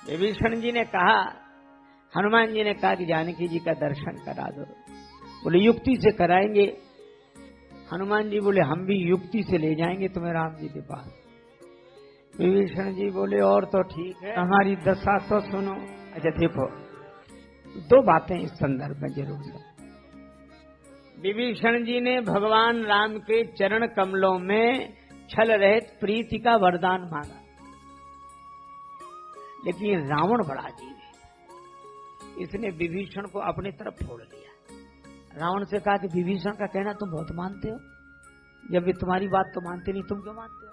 विभीषण जी ने कहा, हनुमान जी ने कहा कि जानकी जी का दर्शन करा दो। बोले युक्ति से कराएंगे। हनुमान जी बोले हम भी युक्ति से ले जाएंगे तुम्हें राम जी के पास। विभीषण जी बोले और तो ठीक है, हमारी दशा तो सुनो। अच्छा देखो, दो बातें इस संदर्भ में जरूर है। विभीषण जी ने भगवान राम के चरण कमलों में छल रहित प्रीति का वरदान मांगा, लेकिन रावण बड़ा अजीब है, इसने विभीषण को अपनी तरफ फोड़ लिया। रावण से कहा कि विभीषण का कहना तुम बहुत मानते हो, जब भी तुम्हारी बात तो मानते नहीं, तुम क्यों मानते हो?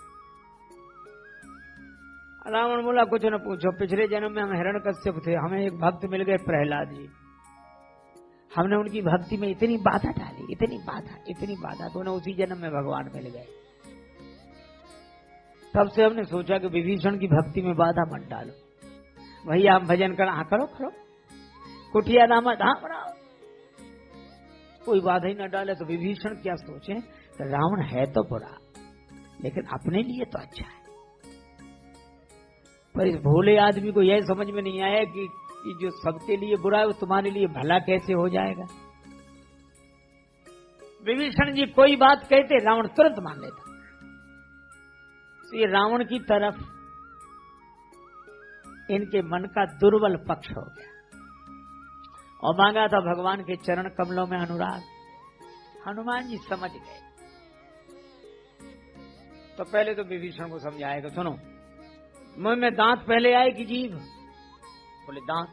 रावण बोला कुछ न पूछो, पिछले जन्म में हम हिरण्यकश्यप थे, हमें एक भक्त मिल गए प्रहलाद जी, हमने उनकी भक्ति में इतनी बाधा डाली, इतनी बाधा तो उन्हें उसी जन्म में भगवान मिल गए। तब से हमने सोचा कि विभीषण की भक्ति में बाधा मत डालो, वही आप भजन कर करो कुटिया नामत बनाओ, कोई बाधा ही न डाले। तो विभीषण क्या सोचे, तो रावण है तो बुरा लेकिन अपने लिए तो अच्छा है। पर इस भोले आदमी को यह समझ में नहीं आया कि जो सबके लिए बुरा है वो तुम्हारे लिए भला कैसे हो जाएगा। विभीषण जी कोई बात कहते रावण तुरंत मान लेता। तो ये रावण की तरफ इनके मन का दुर्बल पक्ष हो गया और मांगा था भगवान के चरण कमलों में अनुराग। हनुमान जी समझ गए। तो पहले तो विभीषण को समझाएगा, सुनो मुंह में दांत पहले आए कि जीभ? बोले दांत।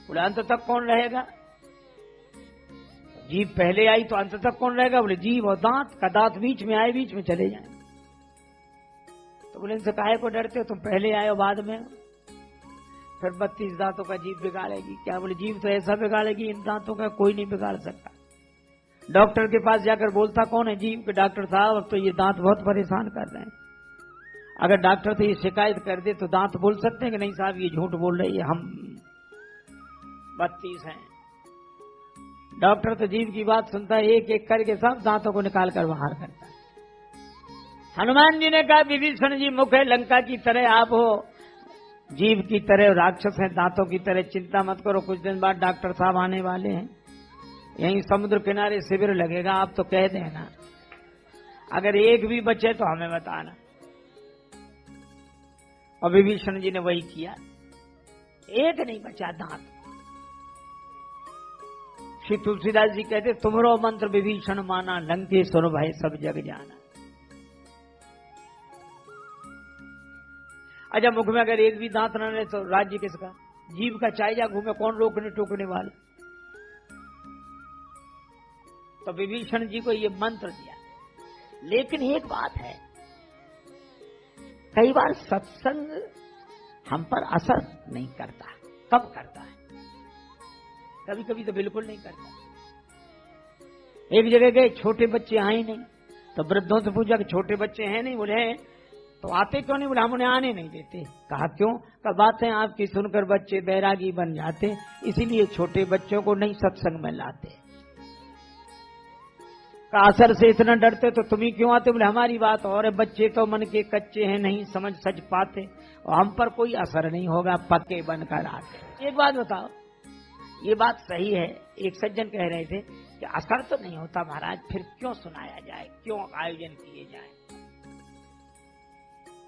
बोले अंत तक कौन रहेगा? जीभ पहले आई तो अंत तक कौन रहेगा? बोले जीभ और दांत का, दांत बीच में आए बीच में चले जाए। तो बोले इनसे काहे को डरते हो, तुम पहले आए हो बाद में। फिर 32 दांतों का जीभ बिगाड़ेगी क्या? बोले जीभ तो ऐसा बिगाड़ेगी, इन दांतों का कोई नहीं बिगाड़ सकता। डॉक्टर के पास जाकर बोलता कौन है? जीभ के डॉक्टर साहब अब तो ये दांत बहुत परेशान कर रहे हैं। अगर डॉक्टर से ये शिकायत कर दे तो दांत बोल सकते हैं कि नहीं साहब ये झूठ बोल रही है, हम 32 हैं। डॉक्टर तो जीभ की बात सुनता है, एक एक करके सब दांतों को निकाल कर बाहर करता है। हनुमान जी ने कहा विभीषण जी मुख है लंका की तरह आप हो, जीभ की तरह राक्षस हैं, दांतों की तरह, चिंता मत करो, कुछ दिन बाद डॉक्टर साहब आने वाले हैं, यहीं समुद्र किनारे शिविर लगेगा, आप तो कह देना, अगर एक भी बचे तो हमें बताना। और विभीषण जी ने वही किया, एक नहीं बचा दांत। श्री तुलसीदास जी कहते तुमरो मंत्र विभीषण माना, लंकेश्वर भय सब जग जाना। अच्छा मुख में अगर एक भी दांत न रहे तो राज्य किसका? जीव का चाहे जा घूमे, कौन रोकने टोकने वाला? तो विभीषण जी को ये मंत्र दिया। लेकिन एक बात है, कई बार सत्संग हम पर असर नहीं करता। कब करता है? कभी कभी तो बिल्कुल नहीं करता। एक जगह गए, छोटे बच्चे आए नहीं, तो वृद्धों से पूछा कि छोटे बच्चे हैं नहीं? बोले हैं। तो आते क्यों नहीं? बोले हम उन्हें आने नहीं देते। कहा क्यों? का बातें आपकी सुनकर बच्चे बैरागी बन जाते, इसीलिए छोटे बच्चों को नहीं सत्संग में लाते। का असर से इतना डरते तो तुम ही क्यों आते? बोले हमारी बात और है, बच्चे तो मन के कच्चे हैं, नहीं समझ सच पाते, और हम पर कोई असर नहीं होगा, पक्के बनकर आते। एक बात बताओ, ये बात सही है। एक सज्जन कह रहे थे कि असर तो नहीं होता महाराज, फिर क्यों सुनाया जाए, क्यों आयोजन किए जाए?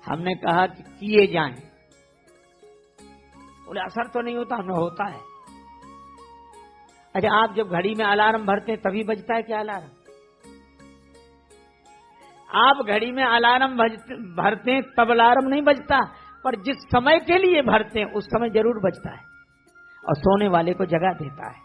हमने कहा कि किए जाएं। बोले असर तो नहीं होता। हमें होता है। अच्छा आप जब घड़ी में अलार्म भरते हैं तभी बजता है क्या अलार्म? आप घड़ी में अलार्म भरते हैं तब अलार्म नहीं बजता, पर जिस समय के लिए भरते हैं उस समय जरूर बजता है और सोने वाले को जगा देता है।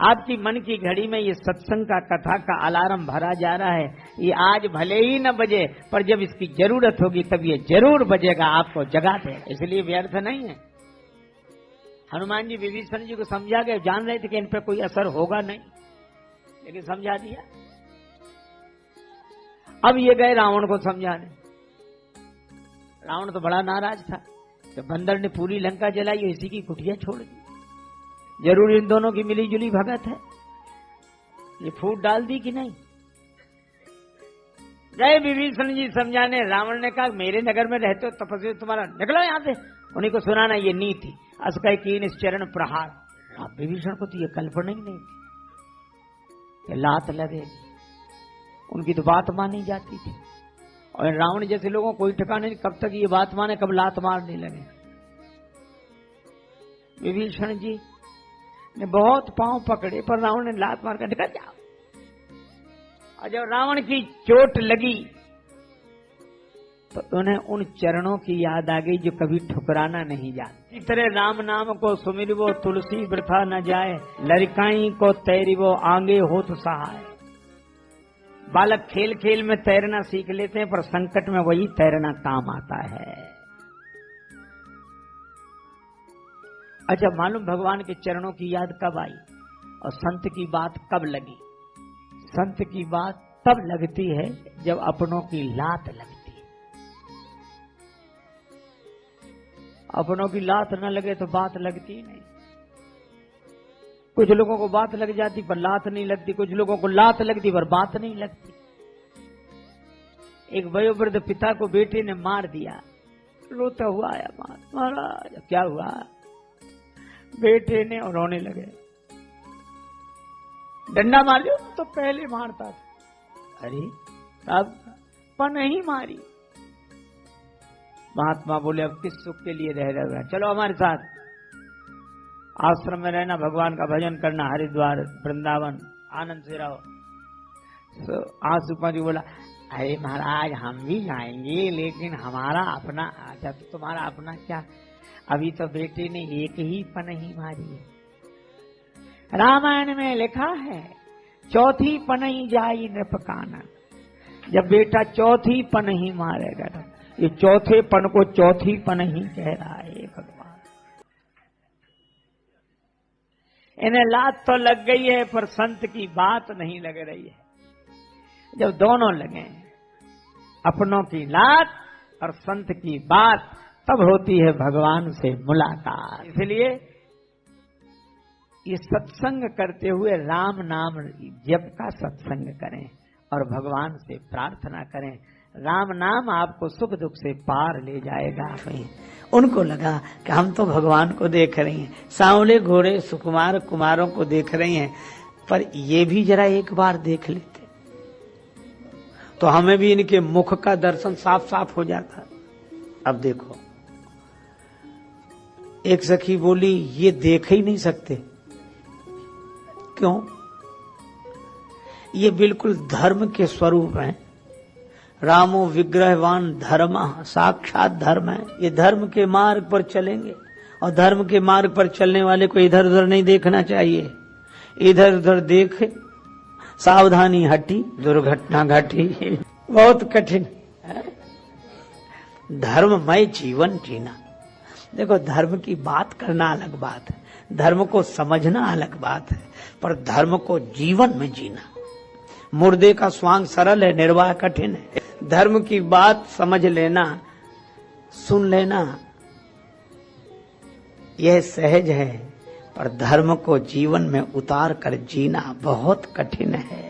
आपकी मन की घड़ी में ये सत्संग का, कथा का अलार्म भरा जा रहा है। ये आज भले ही न बजे, पर जब इसकी जरूरत होगी तब ये जरूर बजेगा, आपको जगा देगा, इसलिए व्यर्थ नहीं है। हनुमान जी विभीषण जी को समझा गए, जान रहे थे कि इन पर कोई असर होगा नहीं, लेकिन समझा दिया। अब ये गए रावण को समझाने। रावण तो बड़ा नाराज था कि बंदर ने पूरी लंका जलाई और इसी की कुटिया छोड़ दी। जरूर इन दोनों की मिली जुली भगत है, ये फूट डाल दी कि नहीं? गए विभीषण जी समझाने। रावण ने कहा मेरे नगर में रहते हो तपस्वी, तुम्हारा निकलो यहां से, उन्हीं को सुनाना ये नीति। अस कह कीन इस चरण प्रहार। अब विभीषण को तो ये कल्पना ही नहीं थी कि लात लगेगी। उनकी तो बात मानी जाती थी, और रावण जैसे लोगों को कोई ठिकाना नहीं कब तक ये बात माने, कब लात मारने लगे। विभीषण जी ने बहुत पांव पकड़े, पर रावण ने लात मार कर निकल जाओ। और जब रावण की चोट लगी तो उन्हें उन चरणों की याद आ गई जो कभी ठुकराना नहीं जाते। इस तरह राम नाम को सुमिरवो तुलसी वृथा न जाए, लड़काई को तैरिवो आगे हो तो सहाय। बालक खेल खेल में तैरना सीख लेते हैं, पर संकट में वही तैरना काम आता है। अच्छा, मालूम भगवान के चरणों की याद कब आई और संत की बात कब लगी? संत की बात तब लगती है जब अपनों की लात लगती है। अपनों की लात न लगे तो बात लगती नहीं। कुछ लोगों को बात लग जाती पर लात नहीं लगती, कुछ लोगों को लात लगती पर बात नहीं लगती। एक वयोवृद्ध पिता को बेटे ने मार दिया, रोता हुआ आया, महाराज क्या हुआ? बेटे ने और रोने लगे। डंडा मार लो तो पहले मारता था। अरे तब पर नहीं मारी। महात्मा बोले अब किस सुख के लिए रह रहे हो, चलो हमारे साथ आश्रम में रहना, भगवान का भजन करना, हरिद्वार वृंदावन आनंद से रहो। तो आंसू जी बोला, अरे महाराज हम भी जाएंगे, लेकिन हमारा अपना। अच्छा तो तुम्हारा अपना क्या? अभी तो बेटे ने एक ही पनही मारी है। रामायण में लिखा है चौथी पनही जाई नृपकाना। जब बेटा चौथी पनही मारेगा, ये चौथे पन को चौथी पनही कह रहा है भगवान। इन्हें लात तो लग गई है पर संत की बात नहीं लग रही है। जब दोनों लगे, अपनों की लात और संत की बात, तब होती है भगवान से मुलाकात। इसलिए ये सत्संग करते हुए राम नाम जप का सत्संग करें और भगवान से प्रार्थना करें। राम नाम आपको सुख दुख से पार ले जाएगा। उनको लगा कि हम तो भगवान को देख रही हैं, सांवले घोड़े सुकुमार कुमारों को देख रही हैं, पर ये भी जरा एक बार देख लेते तो हमें भी इनके मुख का दर्शन साफ साफ हो जाता। अब देखो, एक सखी बोली ये देख ही नहीं सकते। क्यों? ये बिल्कुल धर्म के स्वरूप हैं। रामो विग्रहवान धर्म, साक्षात धर्म है। ये धर्म के मार्ग पर चलेंगे, और धर्म के मार्ग पर चलने वाले को इधर उधर नहीं देखना चाहिए। इधर उधर देखे सावधानी हटी दुर्घटना घटी। बहुत कठिन है धर्ममय जीवन जीना। देखो, धर्म की बात करना अलग बात है, धर्म को समझना अलग बात है, पर धर्म को जीवन में जीना। मुर्दे का स्वांग सरल है, निर्वाह कठिन है। धर्म की बात समझ लेना, सुन लेना, यह सहज है, पर धर्म को जीवन में उतार कर जीना बहुत कठिन है।